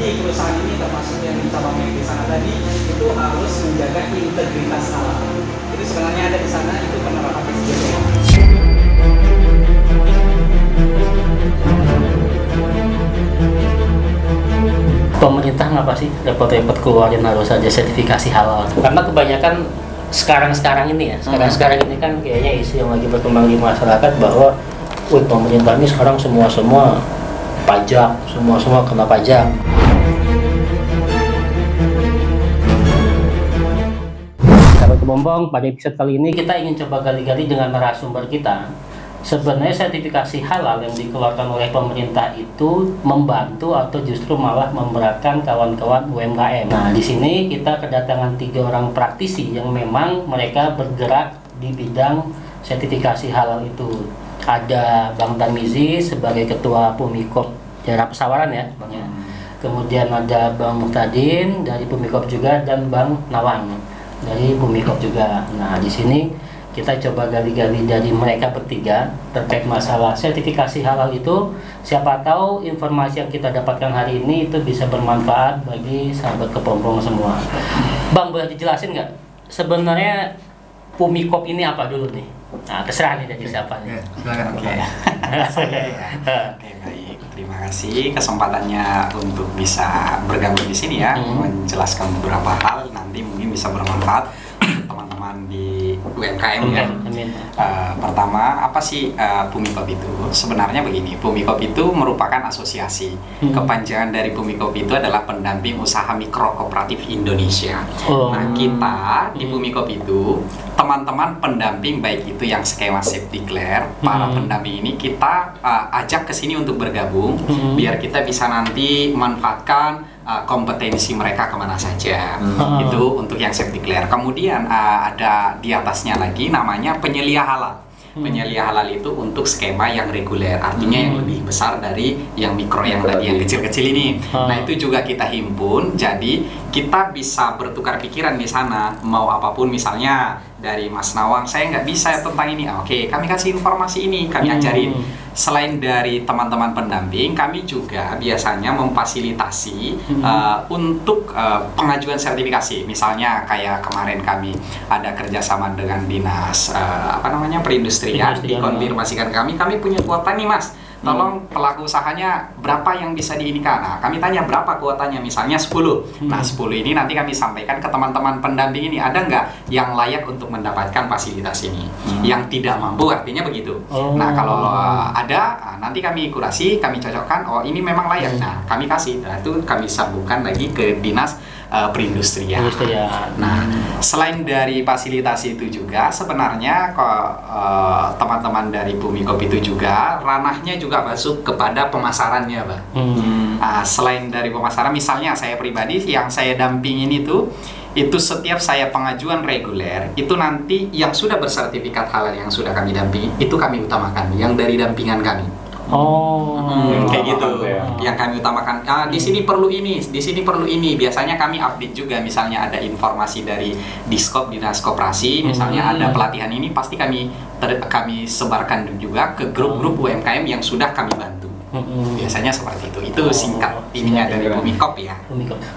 di perusahaan ini termasuk yang cabang yang di sana tadi itu harus menjaga integritas halal. Itu sebenarnya ada di sana itu penerapan SGP. Pemerintah ngapa sih repot-repot keluarin harus ada sertifikasi halal? Karena kebanyakan sekarang ini ya, sekarang ini kan kayaknya isu yang lagi berkembang di masyarakat bahwa, pemerintah ini sekarang semua pajak, semua kena pajak. Sahabat Kebombong, pada episode kali ini kita ingin coba gali-gali dengan narasumber kita. Sebenarnya sertifikasi halal yang dikeluarkan oleh pemerintah itu membantu atau justru malah memberatkan kawan-kawan UMKM. Nah, di sini kita kedatangan 3 orang praktisi yang memang mereka bergerak di bidang sertifikasi halal itu. Ada Bang Tarmizi sebagai Ketua Pumikop Daerah Pesawaran ya, Bang ya. Kemudian ada Bang Muhtadin dari Pumikop juga dan Bang Nawang dari Pumikop juga. Nah, di sini kita coba gali-gali dari mereka bertiga terkait masalah sertifikasi halal itu. Siapa tahu informasi yang kita dapatkan hari ini itu bisa bermanfaat bagi sahabat Kebombong semua. Bang, boleh dijelasin nggak sebenarnya Pumikop ini apa dulu nih? Nah, terserah nih dari siapa nih. Silakan. Oke, baik. Terima kasih kesempatannya untuk bisa bergabung di sini ya, menjelaskan beberapa hal nanti mungkin bisa bermanfaat teman-teman di UMKM ya. Pertama, apa sih Pumikop itu? Sebenarnya begini, Pumikop itu merupakan asosiasi. Kepanjangan dari Pumikop itu adalah Pendamping Usaha Mikro Kooperatif Indonesia. Nah, kita di Pumikop itu teman-teman pendamping baik itu yang skema safety declare, para pendamping ini kita ajak ke sini untuk bergabung biar kita bisa nanti manfaatkan kompetensi mereka kemana saja. Itu untuk yang safety declare. Kemudian ada di atasnya lagi namanya penyelia halal. Penyelia halal itu untuk skema yang reguler, artinya yang lebih besar dari yang mikro yang tadi yang kecil-kecil ini. Nah, itu juga kita himpun, jadi kita bisa bertukar pikiran di sana. Mau apapun, misalnya dari Mas Nawang, saya nggak bisa tentang ini. Oke, kami kasih informasi ini, kami ajarin. Selain dari teman-teman pendamping, kami juga biasanya memfasilitasi untuk pengajuan sertifikasi. Misalnya kayak kemarin kami ada kerjasama dengan dinas perindustrian, dikonfirmasikan kami punya kuota nih Mas. Tolong pelaku usahanya berapa yang bisa diinikan. Nah, kami tanya berapa kuotanya, misalnya 10. Nah, 10 ini nanti kami sampaikan ke teman-teman pendamping ini, ada nggak yang layak untuk mendapatkan fasilitas ini. Yang tidak mampu, artinya begitu. Nah, kalau ada, nanti kami kurasi, kami cocokkan, oh ini memang layak. Nah, kami kasih. Nah, itu kami sambungkan lagi ke dinas perindustrian. Nah, selain dari fasilitasi itu juga sebenarnya teman-teman dari Pumikop itu juga ranahnya juga masuk kepada pemasarannya, Pak. Selain dari pemasaran, misalnya saya pribadi yang saya dampingin itu setiap saya pengajuan reguler itu nanti yang sudah bersertifikat halal yang sudah kami dampingi itu kami utamakan yang dari dampingan kami. Kayak gitu yang kami utamakan. Di sini perlu ini, di sini perlu ini. Biasanya kami update juga, misalnya ada informasi dari Diskop Dinas Koperasi, misalnya ada pelatihan ini, pasti kami sebarkan juga ke grup-grup UMKM yang sudah kami bantu. Biasanya seperti itu. Itu singkat ininya dari Pumikop ya.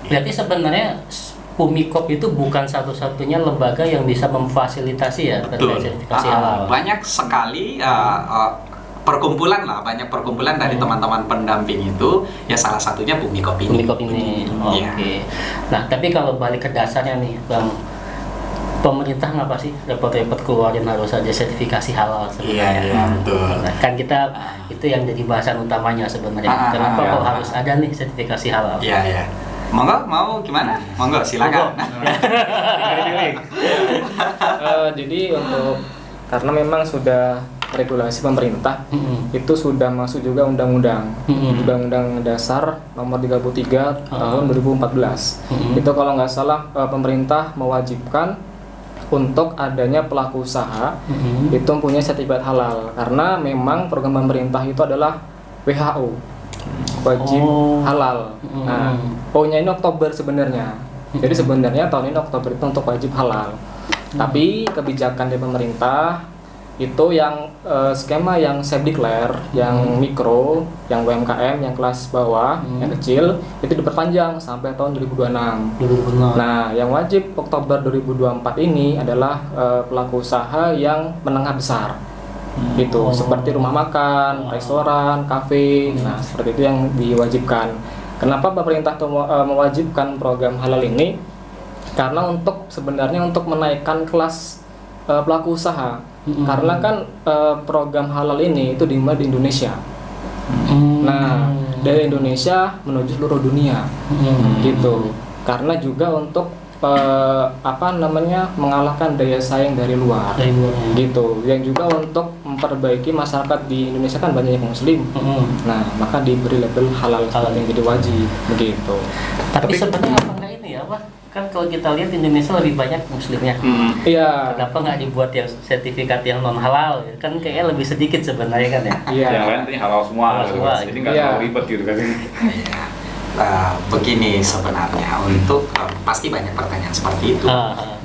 Berarti sebenarnya Pumikop itu bukan satu-satunya lembaga yang bisa memfasilitasi ya terkait sertifikasi halal. Banyak sekali banyak perkumpulan dari teman-teman pendamping itu, ya salah satunya Pumikop ini. Oke. Nah, tapi kalau balik ke dasarnya nih, Bang, pemerintah ngapa sih repot-repot keluarin harus ada sertifikasi halal sebenarnya? Iya, betul. Nah, kan kita itu yang jadi bahasan utamanya sebenarnya. Kenapa kok harus ada nih sertifikasi halal? Iya. Monggo, mau gimana? Monggo, silakan. Jadi karena memang sudah regulasi pemerintah itu sudah masuk juga undang-undang dasar nomor 33 tahun 2014. Itu kalau nggak salah pemerintah mewajibkan untuk adanya pelaku usaha itu mempunyai sertifikat halal, karena memang program pemerintah itu adalah WHO wajib halal. Nah, pokoknya ini Oktober sebenarnya. Jadi sebenarnya tahun ini Oktober itu untuk wajib halal. Tapi kebijakan dari pemerintah itu yang skema yang self declare, yang mikro, yang UMKM, yang kelas bawah, yang kecil itu diperpanjang sampai tahun 2026. Nah, yang wajib Oktober 2024 ini adalah pelaku usaha yang menengah besar. Gitu, seperti rumah makan, restoran, kafe. Nah, seperti itu yang diwajibkan. Kenapa pemerintah mewajibkan program halal ini? Karena sebenarnya untuk menaikkan kelas pelaku usaha. Karena kan program halal ini itu dimulai di Indonesia. Nah, dari Indonesia menuju seluruh dunia, gitu. Karena juga untuk mengalahkan daya saing dari luar, gitu. Yang juga untuk memperbaiki masyarakat di Indonesia kan banyak yang Muslim. Nah, maka diberi label halal yang jadi wajib, begitu. Tapi sebenarnya apa enggak ini ya, Pak? Kan kalau kita lihat Indonesia lebih banyak muslimnya. Iya. Kenapa nggak dibuat yang sertifikat yang non halal? Kan kayaknya lebih sedikit sebenarnya kan ya. Iya. Yang lain ini halal semua, Halal gitu. semua, Jadi nggak iya. terlalu ribet gitu kan. Iya. Begini sebenarnya untuk pasti banyak pertanyaan seperti itu.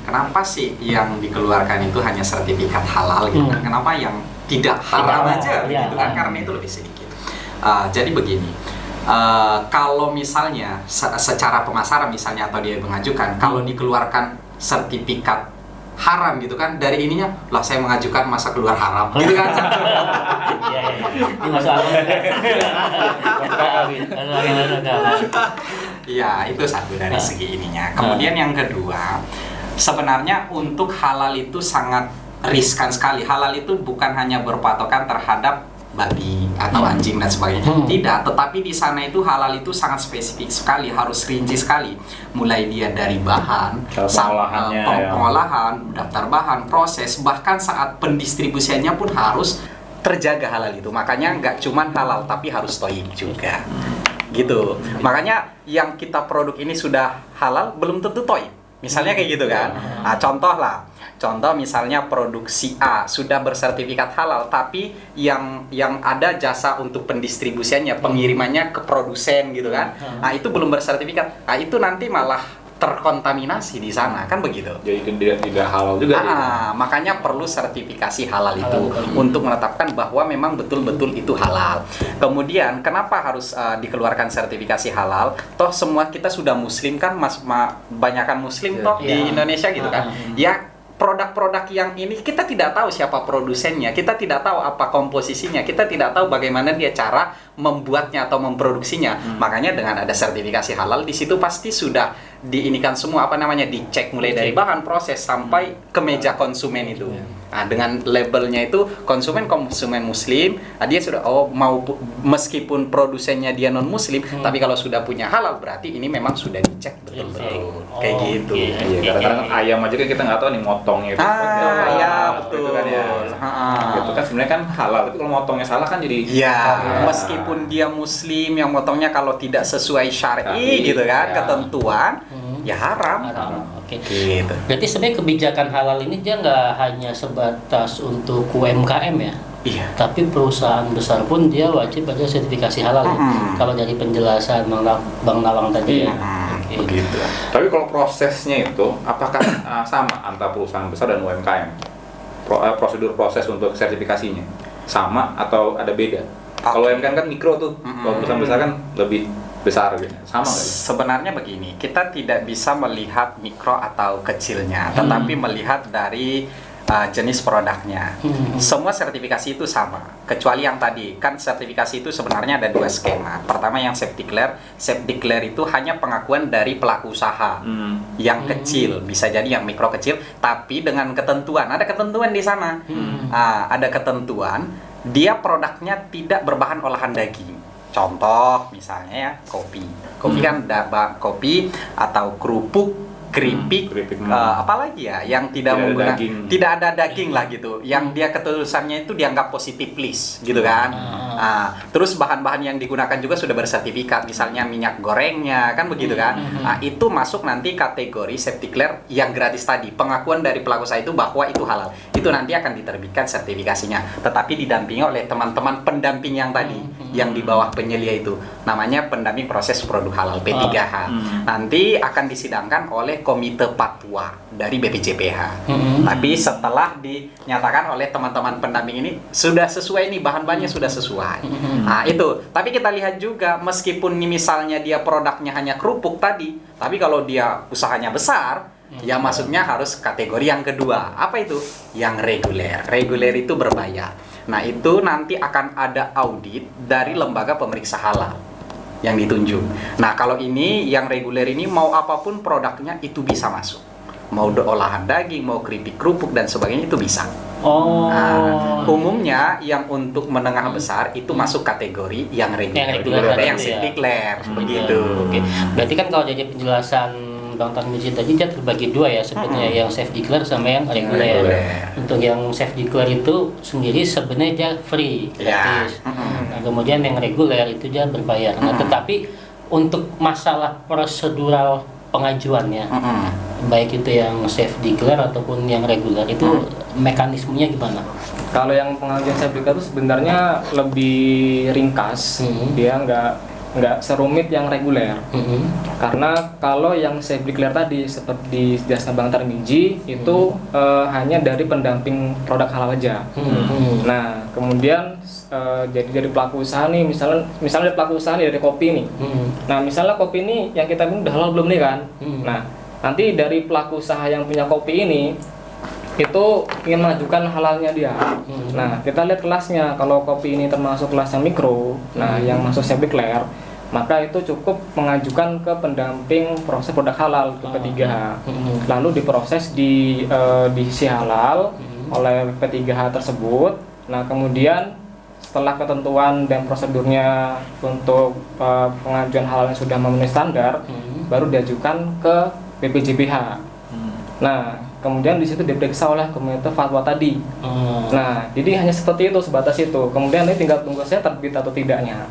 Kenapa sih yang dikeluarkan itu hanya sertifikat halal gitu? Kenapa yang tidak haram aja gitu kan? Karena itu lebih sedikit. Jadi begini. Kalau misalnya secara pemasaran misalnya atau dia mengajukan kalau dikeluarkan sertifikat haram gitu kan, dari ininya lah saya mengajukan masa keluar haram gitu kan. Ini masalah. Iya, itu satu dari segi ininya. Kemudian yang kedua, sebenarnya untuk halal itu sangat riskan sekali. Halal itu bukan hanya berpatokan terhadap babi atau anjing dan sebagainya. Tidak, tetapi di sana itu halal itu sangat spesifik sekali, harus rinci sekali. Mulai dia dari bahan, pengolahan, daftar bahan, proses, bahkan saat pendistribusiannya pun harus terjaga halal itu. Makanya nggak cuman halal, tapi harus thayyib juga. Gitu. Makanya yang kita produk ini sudah halal, belum tentu thayyib. Misalnya kayak gitu kan. Nah, contoh misalnya produk si A sudah bersertifikat halal, tapi yang ada jasa untuk pendistribusiannya, pengirimannya ke produsen gitu kan. Nah, itu belum bersertifikat. Nah, itu nanti malah terkontaminasi di sana, kan begitu. Jadi itu tidak halal juga. Makanya perlu sertifikasi halal itu untuk menetapkan bahwa memang betul-betul itu halal. Kemudian kenapa harus dikeluarkan sertifikasi halal? Toh semua kita sudah muslim kan, banyakan muslim toh di Indonesia gitu kan. Ya, produk-produk yang ini kita tidak tahu siapa produsennya, kita tidak tahu apa komposisinya, kita tidak tahu bagaimana dia cara membuatnya atau memproduksinya. Makanya dengan ada sertifikasi halal di situ pasti sudah diinikan semua, dicek mulai dari bahan, proses sampai ke meja konsumen itu. Nah, dengan labelnya itu konsumen muslim, dia sudah meskipun produsennya dia non muslim, tapi kalau sudah punya halal berarti ini memang sudah dicek betul-betul. Kayak gitu. Iya, karena ayam aja kan kita nggak tahu nih motongnya itu. Iya, betul. Gitu kan ya. Itu kan sebenarnya kan halal, tapi kalau motongnya salah kan jadi. Iya, meskipun dia muslim yang motongnya kalau tidak sesuai syar'i gitu kan, ketentuan, ya haram. Oke. Gitu. Berarti sebenarnya kebijakan halal ini dia nggak hanya sebatas untuk UMKM ya, tapi perusahaan besar pun dia wajib ada sertifikasi halal. Kalau dari penjelasan Bang Nawang tadi ya. Begitu. Tapi kalau prosesnya itu apakah sama antara perusahaan besar dan UMKM? Prosedur proses untuk sertifikasinya sama atau ada beda? Kalau UMKM kan mikro tuh, kalau perusahaan besar kan lebih besar gitu. Sama nggak? Sebenarnya begini, kita tidak bisa melihat mikro atau kecilnya, tetapi melihat dari jenis produknya. Semua sertifikasi itu sama, kecuali yang tadi kan sertifikasi itu sebenarnya ada dua skema. Pertama yang self declare itu hanya pengakuan dari pelaku usaha yang kecil, bisa jadi yang mikro kecil, tapi dengan ketentuan, ada ketentuan di sana. Ada ketentuan, dia produknya tidak berbahan olahan daging. Contoh misalnya ya kopi kan kopi atau keripik apalagi ya yang tidak menggunakan tidak ada daging lah gitu, yang dia ketulisannya itu dianggap positif list gitu kan. Terus bahan-bahan yang digunakan juga sudah bersertifikat, misalnya minyak gorengnya, kan begitu kan? Nah, itu masuk nanti kategori safety clear yang gratis tadi. Pengakuan dari pelaku usaha itu bahwa itu halal. Itu nanti akan diterbitkan sertifikasinya. Tetapi didampingi oleh teman-teman pendamping yang tadi, yang di bawah penyelia itu. Namanya pendamping proses produk halal, P3H. Nanti akan disidangkan oleh Komite Fatwa dari BPJPH. Tapi setelah dinyatakan oleh teman-teman pendamping ini sudah sesuai nih, bahan-bahannya sudah sesuai. Nah, itu. Tapi kita lihat juga, meskipun nih misalnya dia produknya hanya kerupuk tadi, tapi kalau dia usahanya besar, ya masuknya harus kategori yang kedua. Apa itu? Yang reguler. Reguler itu berbayar. Nah, itu nanti akan ada audit dari lembaga pemeriksa halal yang ditunjuk. Nah, kalau ini yang reguler ini mau apapun produknya itu bisa masuk. Mau olahan daging, mau keripik kerupuk dan sebagainya itu bisa. Nah, umumnya yang untuk menengah besar itu masuk kategori yang reguler, yang safety clear, begitu. Oke. Berarti kan kalau jadi penjelasan Bang Tarmizi tadi dia terbagi dua ya sebenarnya, yang safety clear sama yang reguler. Untuk yang safety clear itu sendiri sebenarnya dia free, gratis. Nah, kemudian yang reguler itu dia berbayar. Nah, tetapi untuk masalah prosedural pengajuannya, baik itu yang safety clear ataupun yang reguler, itu mekanismenya gimana? Kalau yang pengajuan safety clear itu sebenarnya lebih ringkas, dia nggak serumit yang reguler. Karena kalau yang safety clear tadi seperti dijelaskan Bang Tarmizi itu hanya dari pendamping produk halal aja. Nah, kemudian jadi dari pelaku usaha nih, misalnya pelaku usaha nih dari kopi nih. Nah, misalnya kopi ini yang kita minum udah halal belum nih kan? Nah, nanti dari pelaku usaha yang punya kopi ini itu ingin mengajukan halalnya dia. Nah, kita lihat kelasnya. Kalau kopi ini termasuk kelas yang mikro, nah yang masuk safety clear, maka itu cukup mengajukan ke pendamping proses produk halal ke P3H. Lalu diproses di sisi halal oleh P3H tersebut. Nah, kemudian setelah ketentuan dan prosedurnya untuk pengajuan halal yang sudah memenuhi standar, baru diajukan ke BPJPH. Nah, kemudian di situ diperiksa oleh Komite Fatwa tadi. Nah, jadi hanya seperti itu, sebatas itu. Kemudian ini tinggal tunggu saya terbit atau tidaknya.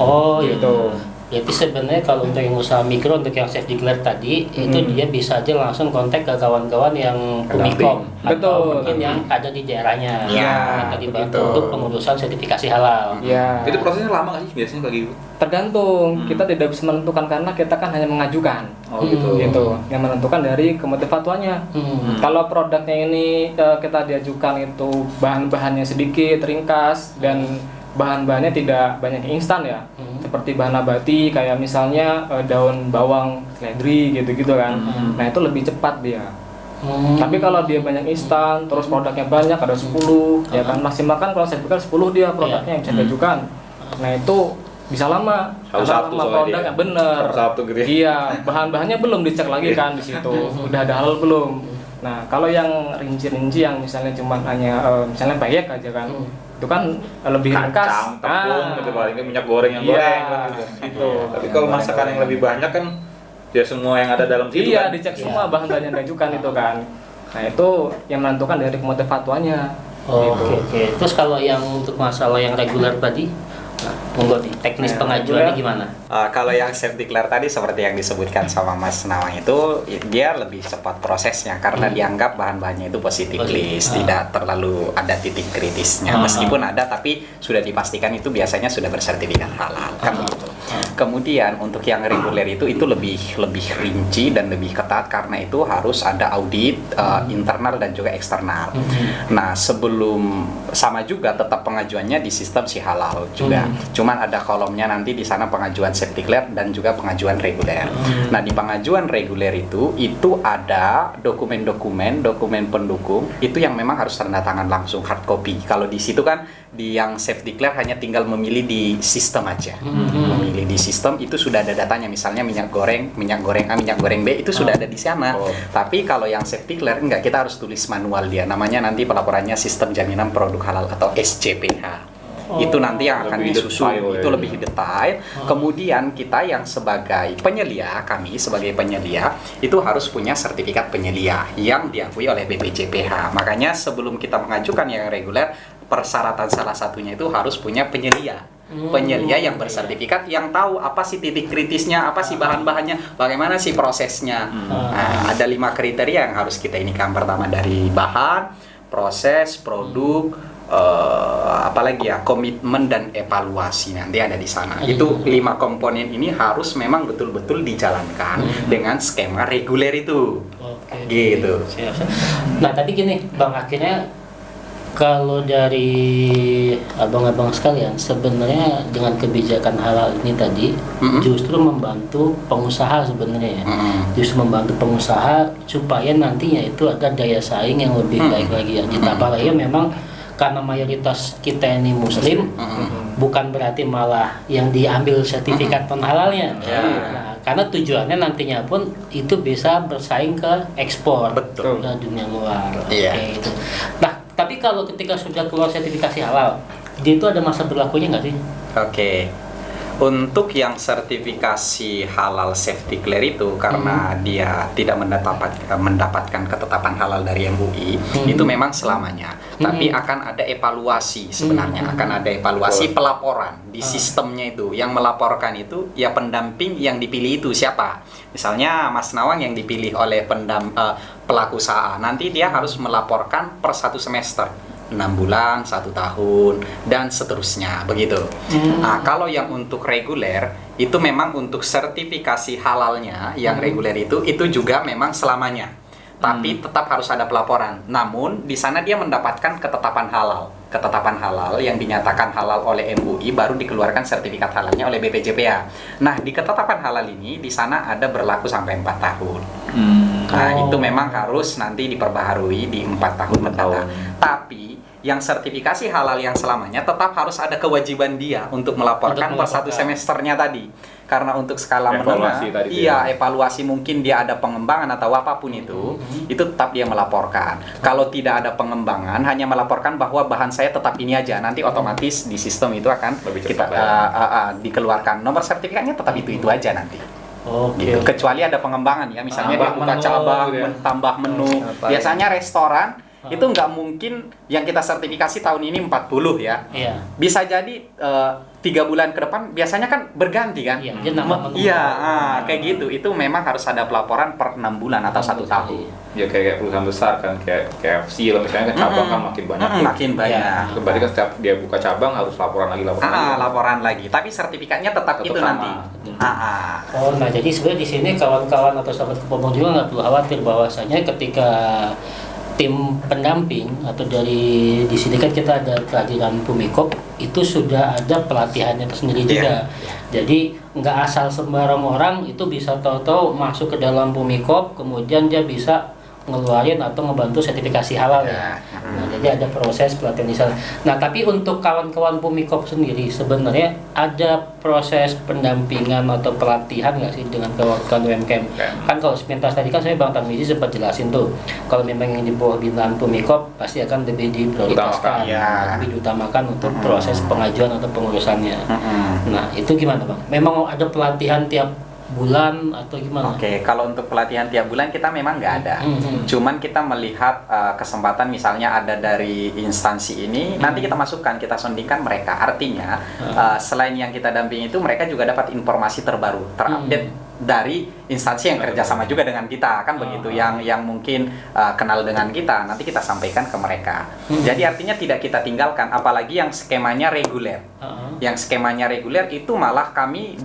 Oh, gitu. Jadi sebenarnya kalau untuk yang usaha mikro, untuk yang safety clear tadi, itu dia bisa aja langsung kontak ke kawan-kawan yang Umikom atau mungkin yang ada di daerahnya, yang tadi bantu untuk pengurusan sertifikasi halal. Ya. Itu prosesnya lama nggak sih biasanya kayak gitu? Tergantung, kita tidak bisa menentukan karena kita kan hanya mengajukan. Oh gitu. Gitu. Yang menentukan dari Komite Fatwanya. Kalau produknya ini kita diajukan itu bahan-bahannya sedikit, ringkas, dan bahan-bahannya tidak banyak instan ya, seperti bahan nabati kayak misalnya daun bawang, seledri gitu-gitu kan. Nah, itu lebih cepat dia. Tapi kalau dia banyak instan, terus produknya banyak, ada 10, ya kan maksimal kan kalau saya pikir 10 dia produknya yang bisa diajukan. Nah, itu bisa lama. Satu produknya bener. Satu gitu ya. Iya, bahan-bahannya belum dicek lagi kan di situ. Udah ada halal belum? Nah, kalau yang rinci-rinci yang misalnya cuma hanya misalnya peyek aja kan. Itu kan lebih ringkas. Kacang, tepung, gitu paling minyak goreng yang goreng kan gitu. Gitu. Tapi kalau masakan yang lebih banyak kan ya semua yang ada dalam situ iya, kan. dicek semua bahan-bahan yang diajukan itu kan. Nah, itu yang menentukan dari Komite Fatwanya. Oke. Terus kalau yang untuk masalah yang reguler tadi, monggo nih, teknis pengajuannya gimana? Kalau yang safety clear tadi seperti yang disebutkan sama Mas Nawang itu, dia lebih cepat prosesnya karena dianggap bahan-bahannya itu positif list, tidak terlalu ada titik kritisnya. Meskipun ada, tapi sudah dipastikan itu biasanya sudah bersertifikat halal, kan begitu. Kemudian untuk yang reguler itu lebih rinci dan lebih ketat karena itu harus ada audit internal dan juga eksternal. Nah, sebelum sama juga tetap pengajuannya di sistem si halal juga. Cuman ada kolomnya nanti di sana pengajuan safety clear dan juga pengajuan reguler. Nah, di pengajuan reguler itu ada dokumen pendukung itu yang memang harus tanda tangan langsung hard copy. Kalau di situ kan di yang safety clear hanya tinggal memilih di sistem aja. Memilih di sistem itu sudah ada datanya, misalnya minyak goreng A, minyak goreng B itu sudah ada di sana. Tapi kalau yang safety clear enggak, kita harus tulis manual dia. Namanya nanti pelaporannya Sistem Jaminan Produk Halal atau SJPH. Itu nanti yang akan disusun, itu lebih detail. Kemudian kita yang sebagai penyelia, kami sebagai penyelia itu harus punya sertifikat penyelia yang diakui oleh BPJPH. Makanya sebelum kita mengajukan yang reguler, persyaratan salah satunya itu harus punya penyelia. Penyelia yang bersertifikat, yang tahu apa sih titik kritisnya, apa sih bahan-bahannya, bagaimana sih prosesnya. Nah, ada 5 kriteria yang harus kita inikan. Pertama dari bahan, proses, produk, apalagi ya, komitmen dan evaluasi nanti ada di sana. Itu 5 komponen ini harus memang betul-betul dijalankan dengan skema reguler itu. Gitu. Siap. Nah tadi gini Bang, akhirnya kalau dari abang-abang sekalian, sebenarnya dengan kebijakan halal ini tadi justru membantu pengusaha sebenarnya ya. Justru membantu pengusaha supaya nantinya itu ada daya saing yang lebih baik lagi ya. Ditambah lagi memang karena mayoritas kita ini muslim, bukan berarti malah yang diambil sertifikat non-halalnya. Nah, karena tujuannya nantinya pun itu bisa bersaing ke ekspor ke dunia luar. Oke, itu. Nah, tapi kalau ketika sudah keluar sertifikasi halal, dia itu ada masa berlakunya nggak sih? Oke. Untuk yang sertifikasi halal safety clear itu karena dia tidak mendapatkan ketetapan halal dari MUI, itu memang selamanya. Tapi akan ada evaluasi sebenarnya, akan ada evaluasi pelaporan di sistemnya itu. Yang melaporkan itu ya pendamping yang dipilih itu siapa? Misalnya Mas Nawang yang dipilih oleh pelaku usaha, nanti dia harus melaporkan per 1 semester. 6 bulan, 1 tahun, dan seterusnya, begitu. Nah, kalau yang untuk reguler, itu memang untuk sertifikasi halalnya, yang reguler itu juga memang selamanya. Tapi tetap harus ada pelaporan. Namun, di sana dia mendapatkan ketetapan halal. Ketetapan halal yang dinyatakan halal oleh MUI, baru dikeluarkan sertifikat halalnya oleh BPJPA. Nah, di ketetapan halal ini, di sana ada berlaku sampai 4 tahun. Nah, itu memang harus nanti diperbaharui di 4 tahun mendatang. Tapi yang sertifikasi halal yang selamanya tetap harus ada kewajiban dia untuk melaporkan per 1 semesternya tadi. Karena untuk skala menengah, evaluasi mungkin dia ada pengembangan atau apapun itu tetap dia melaporkan. Kalau tidak ada pengembangan, hanya melaporkan bahwa bahan saya tetap ini aja, nanti otomatis di sistem itu akan kita dikeluarkan nomor sertifikatnya tetap itu aja nanti. Gitu. Kecuali ada pengembangan ya, misalnya dia buka cabang, tambah menu. Biasanya restoran itu nggak mungkin yang kita sertifikasi tahun ini 40 ya. Bisa jadi 3 bulan ke depan biasanya kan berganti kan. Kayak gitu. Itu memang harus ada pelaporan per 6 bulan atau 1 tahun. Ya kayak perusahaan besar kan, kayak KFC lah misalnya, kan cabang kan makin banyak. Makin banyak. Berarti kan setiap dia buka cabang harus laporan lagi. Tapi sertifikatnya tetap itu sama. Nanti. Nah jadi sebenarnya di sini kawan-kawan atau sahabat kepomong juga nggak perlu khawatir bahwasanya ketika tim pendamping atau di sini kan kita ada kehadiran Pumikop, itu sudah ada pelatihannya tersendiri juga. Jadi nggak asal sembarang orang itu bisa tahu-tahu masuk ke dalam Pumikop kemudian dia bisa ngeluarin atau ngebantu sertifikasi halal ya. Nah, jadi ada proses pelatihan di sana. Nah, tapi untuk kawan-kawan Pumikop sendiri sebenarnya ada proses pendampingan atau pelatihan nggak sih dengan kawan-kawan UMKM? Kan kalau sepintas tadi kan saya Bang Tarmizi sempat jelasin tuh, kalau memang yang di bawah binaan Pumikop pasti akan lebih diprioritaskan, lebih diutamakan untuk proses pengajuan atau pengurusannya. Nah, itu gimana Bang? Memang ada pelatihan tiap bulan atau gimana? Oke, kalau untuk pelatihan tiap bulan kita memang nggak ada. Cuman kita melihat kesempatan misalnya ada dari instansi ini, nanti kita masukkan, kita sondingkan mereka. Artinya selain yang kita dampingi itu, mereka juga dapat informasi terbaru, terupdate dari instansi yang kerjasama juga dengan kita, kan begitu. Yang mungkin kenal dengan kita, nanti kita sampaikan ke mereka. Jadi artinya tidak kita tinggalkan, apalagi yang skemanya reguler. Yang skemanya reguler itu malah kami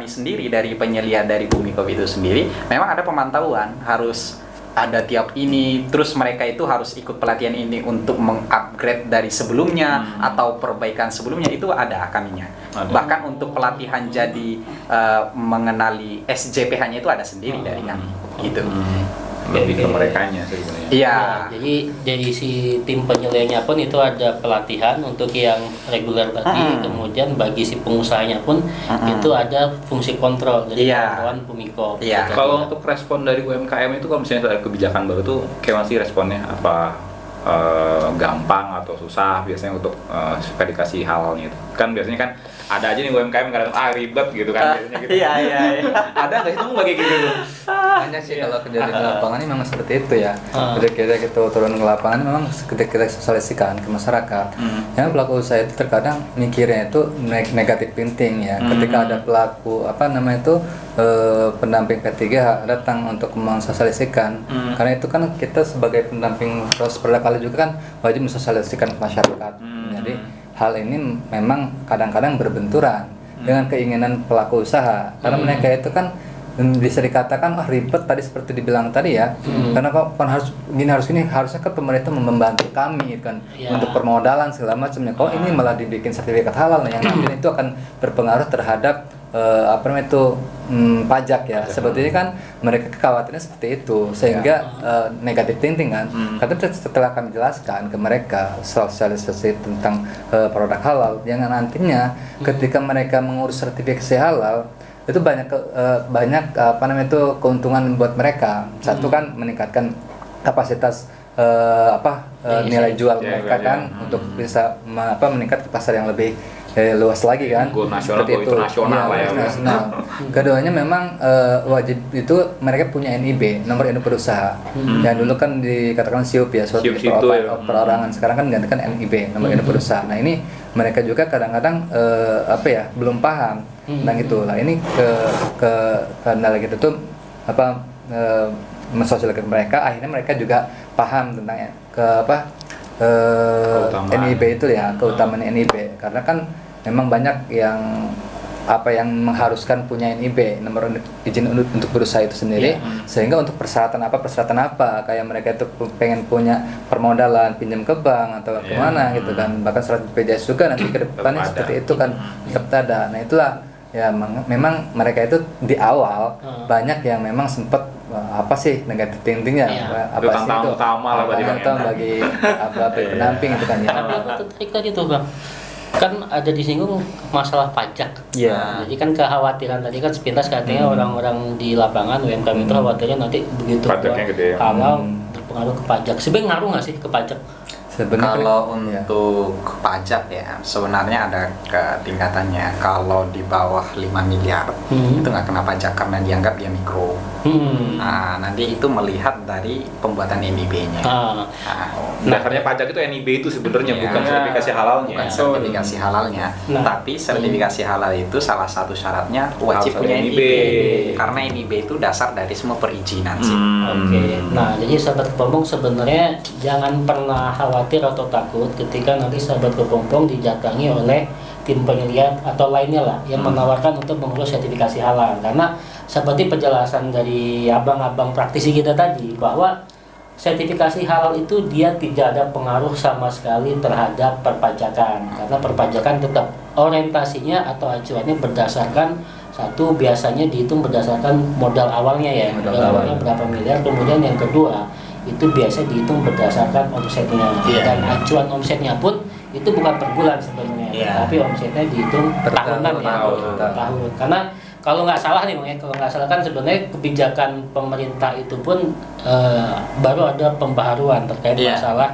sendiri, dari penyelia dari Pumikop itu sendiri, memang ada pemantauan, harus ada tiap ini, terus mereka itu harus ikut pelatihan ini untuk mengupgrade dari sebelumnya atau perbaikan sebelumnya, itu ada kaminya. Bahkan untuk pelatihan jadi mengenali SJPH-nya itu ada sendiri dari kami, gitu. Lebih ke merekanya sebenarnya. Iya. Jadi dari si tim penyelesaiannya pun itu ada pelatihan untuk yang reguler tadi, kemudian bagi si pengusahanya pun itu ada fungsi kontrol dari kawan Pumikop. Iya. Kalau untuk respon dari UMKM itu, kalau misalnya ada kebijakan baru tuh kayak masih responnya apa, gampang atau susah biasanya untuk verifikasi halalnya itu? Kan biasanya kan ada aja nih UMKM kadang ribet gitu kan biasanya gitu. Iya. Ada nggak sih kamu kayak gitu? Banyak sih kalau kejadian di lapangan ini memang seperti itu ya. Ketika kita turun ke lapangan memang ketika kita sosialisasikan ke masyarakat. Yang pelaku usaha itu terkadang mikirnya itu negatif thinking ya. Ketika ada pelaku pendamping P3H datang untuk mensosialisasikan, karena itu kan kita sebagai pendamping terus kali juga kan wajib mensosialisasikan ke masyarakat. Jadi hal ini memang kadang-kadang berbenturan dengan keinginan pelaku usaha, karena mereka itu kan bisa dikatakan ribet tadi seperti dibilang tadi ya, karena kok harus ini harusnya kan pemerintah membantu kami kan untuk permodalan segala macamnya, kok ini malah dibikin sertifikat halal yang nantinya itu akan berpengaruh terhadap pajak ya. Sebetulnya kan mereka kekhawatirannya seperti itu, sehingga negatif thinking kan. Karena setelah kami jelaskan ke mereka sosialisasi tentang produk halal, yang nantinya ketika mereka mengurus sertifikasi halal itu banyak keuntungan buat mereka. Satu kan meningkatkan kapasitas nilai jual mereka kan, untuk bisa meningkat ke pasar yang lebih luas lagi kan. Go nasional, go internasional ya. Keduanya memang wajib itu mereka punya NIB, nomor induk berusaha. Yang dulu kan dikatakan SIUP ya, suatu perorangan. Sekarang kan digantikan NIB, nomor induk berusaha. Nah ini mereka juga kadang-kadang belum paham tentang itu. Nah ini ke kendala gitu tuh mensosialisasikan mereka, akhirnya mereka juga paham tentang NIB itu ya, keutamaan NIB, karena kan memang banyak yang mengharuskan punya NIB, nomor izin untuk berusaha itu sendiri, sehingga untuk persyaratan apa kayak mereka itu pengen punya permodalan pinjam ke bank atau kemana gitu kan, bahkan surat BPJS juga nanti ke depannya seperti itu kan tetap ada. Nah itulah ya, memang mereka itu di awal banyak yang memang sempat negatif thinkingnya, itu tantangan utama lah bagi pendamping itu kan ya. Tapi aku tertarik tadi tuh Bang, kan ada disinggung masalah pajak. Jadi kan kekhawatiran tadi kan sepintas katanya orang-orang di lapangan UMKM itu khawatirnya nanti begitu halal berpengaruh ke pajak. Sebenarnya ngaruh nggak sih ke pajak? Kalau untuk pajak ya sebenarnya ada ketingkatannya. Kalau di bawah 5 miliar itu nggak kena pajak karena dianggap dia mikro. Nah nanti itu melihat dari pembuatan NIB-nya. Dasarnya pajak itu NIB itu sebenarnya bukan sertifikasi halalnya. Bukan sertifikasi halalnya, tapi sertifikasi halal itu salah satu syaratnya wajib punya NIB. Karena NIB itu dasar dari semua perizinan sih. Nah jadi sahabat kepompong sebenarnya jangan pernah khawatir atau takut ketika nanti sahabat kepompong didatangi oleh tim penilaian atau lainnya lah yang menawarkan untuk mengurus sertifikasi halal, karena seperti penjelasan dari abang-abang praktisi kita tadi bahwa sertifikasi halal itu dia tidak ada pengaruh sama sekali terhadap perpajakan, karena perpajakan tetap orientasinya atau acuannya berdasarkan satu, biasanya dihitung berdasarkan modal awalnya ya, modal awalnya berapa miliar, kemudian yang kedua itu biasa dihitung berdasarkan omsetnya, dan acuan omsetnya pun itu bukan per bulan sebenarnya, tapi omsetnya dihitung per tahunan ya, per tahun. Karena kalau nggak salah nih Bang, kalau nggak salah kan sebenarnya kebijakan pemerintah itu pun baru ada pembaharuan terkait masalah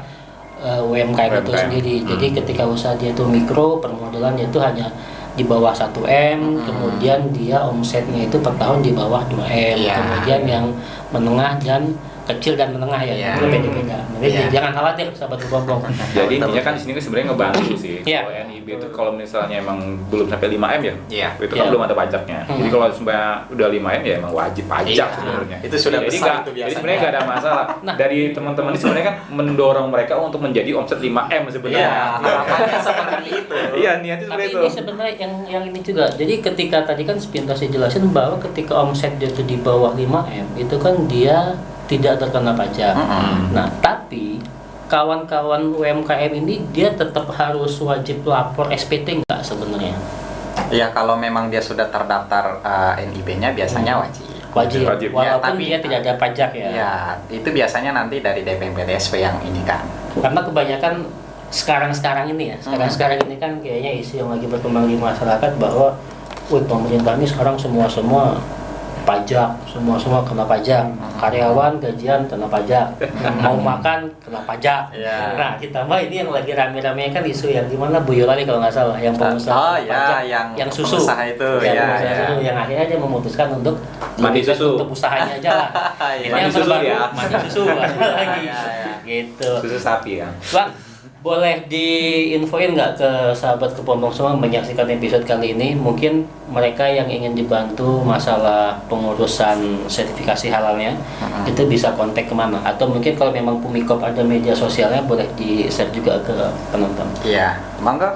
UMKM itu sendiri. Jadi ketika usaha dia itu mikro, permodalan itu hanya di bawah 1M, kemudian dia omsetnya itu per tahun di bawah 2M, kemudian yang menengah dan kecil dan menengah ya, itu beda-beda. Jadi jangan khawatir sahabat kepompong. Jadi intinya kan di sini sebenarnya ngebantu sih. Kalau NIB itu kalau misalnya emang belum sampai 5M itu kan belum ada pajaknya. Jadi kalau sebenarnya udah 5M ya emang wajib pajak sebenarnya. Itu sudah besar itu biasanya. Jadi sebenarnya nggak ada masalah. Dari teman-teman ini sebenarnya kan mendorong mereka untuk menjadi omset 5M sebenarnya. Harapannya seperti itu. Niatnya seperti itu. Tapi ini sebenarnya yang ini juga. Jadi ketika tadi kan sepintas saya jelasin bahwa ketika omset dia itu di bawah 5M itu kan dia tidak terkena pajak. Nah, tapi kawan-kawan UMKM ini dia tetap harus wajib lapor SPT nggak sebenarnya? Ya kalau memang dia sudah terdaftar NIB-nya biasanya wajib. Walaupun dia tidak ada pajak ya. Ya, itu biasanya nanti dari DPMPDSP yang ini kan. Karena kebanyakan sekarang ini ya, sekarang ini kan kayaknya isu yang lagi berkembang di masyarakat bahwa pemerintah ini sekarang semua pajak, semua kena pajak. Karyawan gajian kena pajak, mau makan kena pajak. Iya. Nah, ditambah ini yang lagi rame-rame kan isu yang gimana Bu Yolali kalau nggak salah, yang pengusaha pajak, yang susu, pengusaha itu, pengusaha susu, yang akhirnya dia memutuskan untuk Mandi susu. untuk usahanya aja lah. Ini Mandi yang susu terbaru, ya. mandi susu ada lagi, gitu. Susu sapi ya. Bang, boleh diinfoin nggak ke sahabat kepompong semua menyaksikan episode kali ini? Mungkin mereka yang ingin dibantu masalah pengurusan sertifikasi halalnya, itu bisa kontak kemana? Atau mungkin kalau memang Pumikop ada media sosialnya, boleh di-share juga ke penonton. Iya, monggo.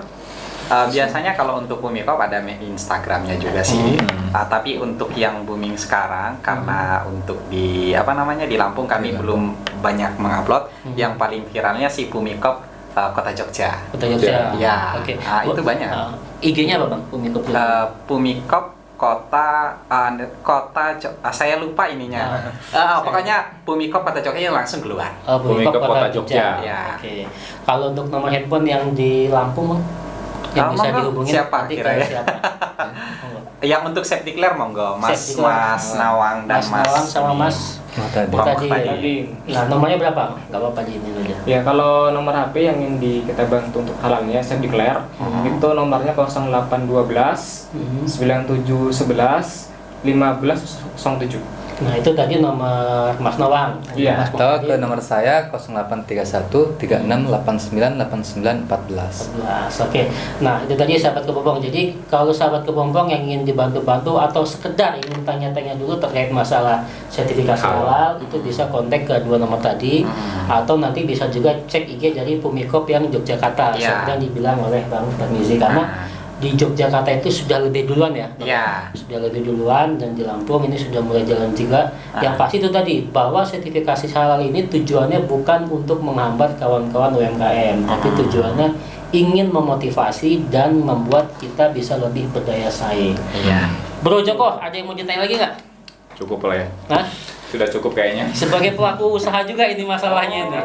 Biasanya kalau untuk Pumikop ada Instagramnya juga sih. Tapi untuk yang booming sekarang, karena untuk di di Lampung kami belum banyak mengupload. Yang paling viralnya si Pumikop Kota Jogja. Kota Jogja. Ya, Oke. itu banyak. IG-nya apa Bang? Pumikop. Pumikop saya lupa ininya. Pokoknya Pumikop Kota Jogja yang langsung keluar. Pumikop Kota Jogja. Ya. Oke. Kalau untuk nomor handphone yang di Lampung, Bang? Yang bisa Monggo, dihubungin siapa nanti ke kira-kira? siapa? Yang untuk safety clear monggo, Mas Septikler. Nawang dan Mas Nawang sama Mas Tadi. Bang tadi. Tadi. Nah, nomornya berapa? Nggak apa-apa di ini aja. Ya, kalau nomor HP yang ingin kita bantu untuk halalnya, saya declare, itu nomornya 0812 9711 1507. Nah, itu tadi nomor Mas Nawang. Iya. Mas Atau Nawang ke nomor saya 0831 3689 8914. 14. Oke. Nah, itu tadi sahabat kepompong. Jadi, kalau sahabat kepompong yang ingin dibantu-bantu atau sekedar ingin tanya-tanya dulu terkait masalah sertifikasi halal, itu bisa kontak ke dua nomor tadi, atau nanti bisa juga cek IG dari Pumikop yang Yogyakarta, Ya. seperti yang dibilang oleh Bang Tarmizi, karena di Yogyakarta itu sudah lebih duluan ya. Iya. Sudah lebih duluan, dan di Lampung ini sudah mulai jalan juga. Yang pasti itu tadi, bahwa sertifikasi halal ini tujuannya bukan untuk menghambat kawan-kawan UMKM, tapi tujuannya ingin memotivasi dan membuat kita bisa lebih berdaya saing. Iya. Bro Joko, ada yang mau ditanya lagi nggak? Cukup lah ya. Hah? Sudah cukup kayaknya. Sebagai pelaku usaha juga ini masalahnya ini.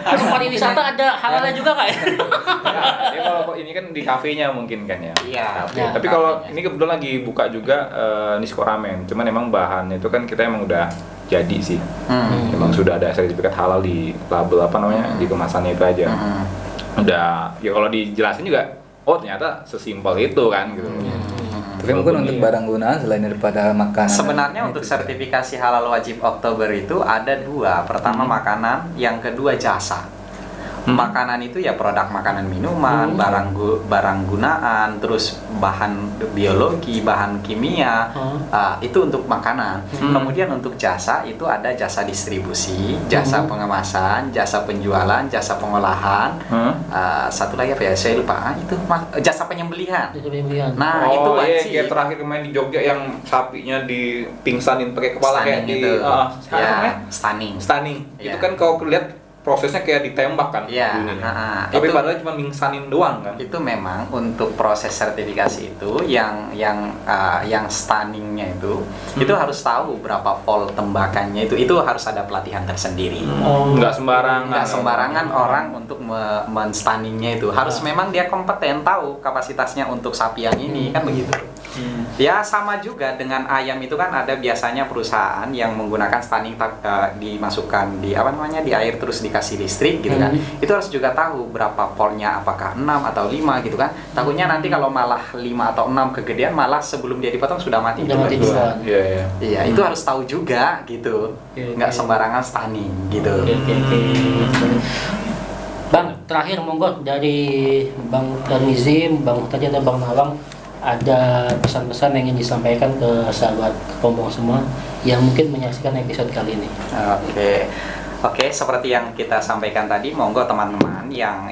Aduh, pariwisata ada halalnya juga nggak ya? Ini kalau ini kan di kafenya mungkin kan ya. Iya. Kafe. Ya. Tapi kalau ini kebetulan lagi buka juga Nisko Ramen. Cuman emang bahannya itu kan kita emang udah jadi sih. Emang sudah ada sertifikat halal di label di kemasannya itu aja. Udah ya kalau dijelasin juga, oh ternyata sesimpel itu kan gitu. Tapi mungkin untuk barang gunaan selain daripada makanan. Sebenarnya untuk sertifikasi halal wajib Oktober itu ada dua. Pertama makanan, yang kedua jasa. Makanan itu ya produk makanan minuman, barang gunaan, terus bahan biologi, bahan kimia, itu untuk makanan. Kemudian untuk jasa itu ada jasa distribusi, jasa pengemasan, jasa penjualan, jasa pengolahan. Satu lagi apa ya? Saya lupa. Itu jasa penyembelihan. Nah, itu iya, wajib. kayak terakhir kemarin di Jogja yang sapinya dipingsanin pakai kepala kayak Stunning di itu. ya, Stunning. stunning. Ya. Itu kan kalau lihat prosesnya kayak ditembak kan Iya, bunyinya. Tapi itu- padahal cuma pingsanin doang kan. Itu memang untuk proses sertifikasi itu yang stunningnya itu harus tahu berapa volt tembakannya itu harus ada pelatihan tersendiri. Nggak sembarangan. Nggak sembarangan orang untuk men-stunningnya itu harus memang dia kompeten tahu kapasitasnya untuk sapi yang ini kan begitu. Ya sama juga dengan ayam itu kan ada biasanya perusahaan yang menggunakan stunning dimasukkan di di air terus dikasih listrik gitu kan. Itu harus juga tahu berapa voltnya, apakah 6 atau 5 gitu kan. Takutnya nanti kalau malah 5 atau 6 kegedean malah sebelum dia dipotong sudah mati. Udah mati gitu. duluan. Iya, iya. Iya, itu harus tahu juga gitu. Oke, Nggak oke. sembarangan stunning gitu. Oke. Bang, terakhir monggo dari Bang Tarmizi, Bang tadi ada Bang Nawang, ada pesan-pesan yang ingin disampaikan ke sahabat kepompong semua yang mungkin menyaksikan episode kali ini. Oke, seperti yang kita sampaikan tadi, monggo teman-teman yang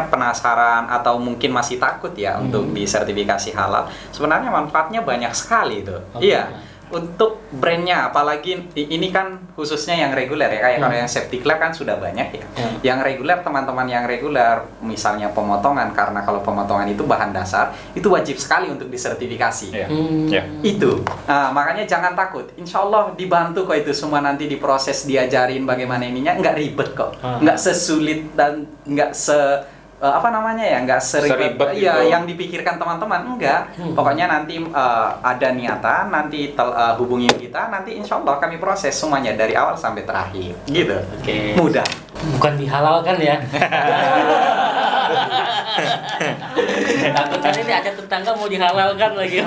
penasaran atau mungkin masih takut ya untuk disertifikasi halal. Sebenarnya manfaatnya banyak sekali itu. Oke. Iya. Untuk brandnya, apalagi ini kan khususnya yang reguler ya, kayak kalau yang safety clear kan sudah banyak ya. Yang reguler, teman-teman yang reguler, misalnya pemotongan, karena kalau pemotongan itu bahan dasar, itu wajib sekali untuk disertifikasi. Iya. Iya. Itu, nah, makanya jangan takut. Insya Allah dibantu kok itu semua nanti diproses, diajarin bagaimana ininya, nggak ribet kok, nggak sesulit dan nggak apa namanya ya, nggak seribet Seribet ya gitu. yang dipikirkan teman-teman, enggak. Pokoknya nanti ada niatan, nanti hubungin kita, nanti insya Allah kami proses semuanya dari awal sampai terakhir, gitu. Oke. Mudah. Bukan dihalalkan ya. Takutnya ini ada tetangga mau dihalalkan lagi.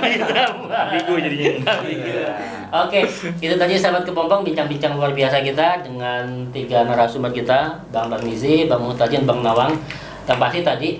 Bigu jadinya. Oke, itu tadi sahabat kepompong bincang-bincang luar biasa kita dengan 3 narasumber kita, Bang Darmizi, Bang Muhtajin, Bang Nawang. Yang pasti tadi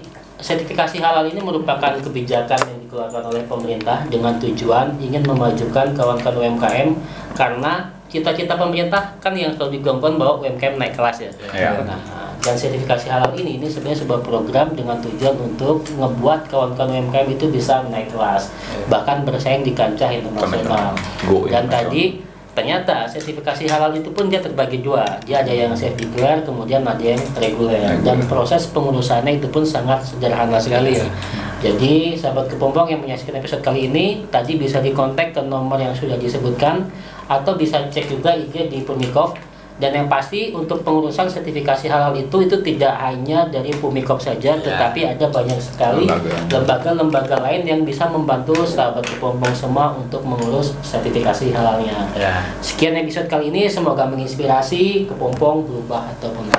sertifikasi halal ini merupakan kebijakan yang dikeluarkan oleh pemerintah dengan tujuan ingin memajukan kawan-kawan UMKM, karena cita-cita pemerintah kan yang selalu digaungkan bahwa UMKM naik kelas ya. Iya. Nah, dan sertifikasi halal ini sebenarnya sebuah program dengan tujuan untuk ngebuat kawan-kawan UMKM itu bisa naik kelas, bahkan bersaing di kancah internasional. Go Dan internasional. tadi ternyata sertifikasi halal itu pun dia terbagi 2. Dia ada yang self declare, kemudian ada yang reguler. Dan proses pengurusannya itu pun sangat sederhana sekali ya. Jadi sahabat kepompong yang menyaksikan episode kali ini tadi bisa dikontak ke nomor yang sudah disebutkan, atau bisa cek juga IG di Pumikov. Dan yang pasti untuk pengurusan sertifikasi halal itu tidak hanya dari Pumikov saja, tetapi ada banyak sekali lembaga-lembaga lain yang bisa membantu sahabat kepompong semua untuk mengurus sertifikasi halalnya. Sekian episode kali ini, semoga menginspirasi kepompong berubah ataupun